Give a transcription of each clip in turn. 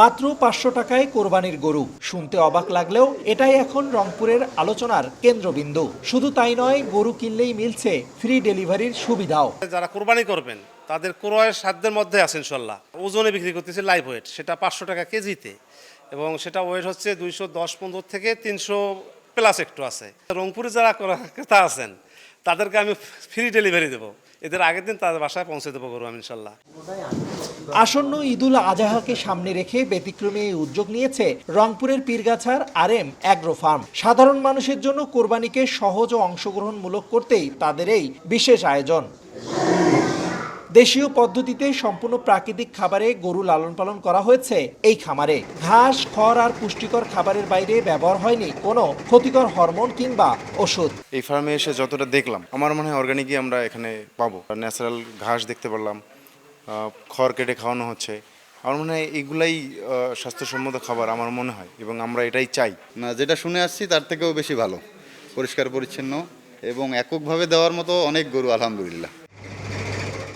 মাত্র 500 টাকায় কোরবানির গরু। শুনতে অবাক লাগলেও এটাই এখন রংপুরের আলোচনার কেন্দ্রবিন্দু। শুধু তাই নয়, গরু কিনলেই মিলছে ফ্রি ডেলিভারির সুবিধাও। যারা কোরবানি করবেন তাদের ক্রয়ের সাধ্যের মধ্যে আছে ইনশাল্লাহ। ওজনে বিক্রি করতেছে লাইভ ওয়েট, সেটা 500 টাকা কেজিতে, এবং সেটা ওয়েট হচ্ছে 210-15 থেকে 300 প্লাস একটু আছে। রংপুরে যারা ক্রেতা আছেন তাদেরকে আমি ফ্রি ডেলিভারি দেবো, এদের আগের দিন তাদের বাসায় পৌঁছে দেবো গরু আমি ইনশাল্লাহ। আসন্ন ঈদুল আজহাকে সামনে রেখে ব্যতিক্রমী এই উদ্যোগ নিয়েছে রংপুরের পীরগাছার RM অ্যাগ্রো ফার্ম। সাধারণ মানুষের জন্য কোরবানিকে সহজ ও অংশগ্রহণমূলক করতেই তাদের এই বিশেষ আয়োজন। দেশীয় পদ্ধতিতে সম্পূর্ণ প্রাকৃতিক খাবারে গরু লালন পালন করা হয়েছে এই খামারে। ঘাস, খড় আর পুষ্টিকর খাবারের বাইরে ব্যবহার হয়নি কোনো ক্ষতিকর হরমোন কিংবা ওষুধ। এই ফার্মে এসে যতটা দেখলাম, আমার মনে হয় অর্গানিকই আমরা এখানে পাবো। ন্যাচারাল ঘাস দেখতে পারলাম, খড় কেটে খাওয়ানো হচ্ছে। আমার মনে হয় এগুলাই স্বাস্থ্যসম্মত খাবার আমার মনে হয়, এবং আমরা এটাই চাই। না, যেটা শুনে আসছি তার থেকেও বেশি ভালো, পরিষ্কার পরিচ্ছন্ন এবং এককভাবে দেওয়ার মতো অনেক গরু আলহামদুলিল্লাহ।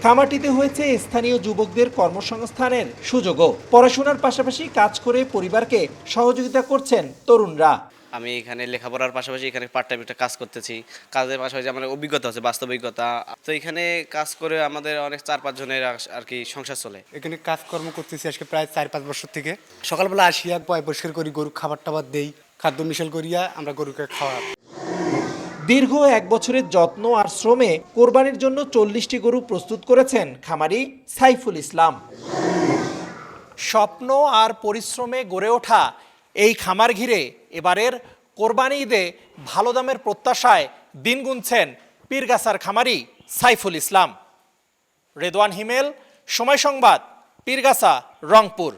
খামারটিতে হয়েছে স্থানীয় যুবকদের কর্মসংস্থানের সুযোগও। পড়াশোনার পাশাপাশি কাজ করে পরিবারকে সহযোগিতা করছেন তরুণরা। আমি এখানে লেখাপড়ার পাশাপাশি এখানে পার্ট টাইম একটা কাজ করতেছি। কাজের পাশাপাশি আমার অভিজ্ঞতা আছে, বাস্তব অভিজ্ঞতা। তো এখানে কাজ করে আমাদের অনেক 4-5 জনের আর কি সংসার চলে। এখানে কাজকর্ম করতেছি আজকে প্রায় 4-5 বছর থেকে। সকালবেলা আসিয়া পরিষ্কার করি, গরু খাবার টাবার দেই, খাদ্য মিশাল করিয়া আমরা গরুকে খাওয়া। দীর্ঘ 1 বছরের যত্ন আর শ্রমে কোরবানির জন্য 40টি গরু প্রস্তুত করেছেন খামারি সাইফুল ইসলাম। স্বপ্ন আর পরিশ্রমে গড়ে ওঠা এই খামার ঘিরে এবারের কোরবানি ঈদে ভালো দামের প্রত্যাশায় দিন গুনছেন পীরগাছার খামারি সাইফুল ইসলাম। রেদওয়ান হিমেল, সময় সংবাদ, পীরগাছা, রংপুর।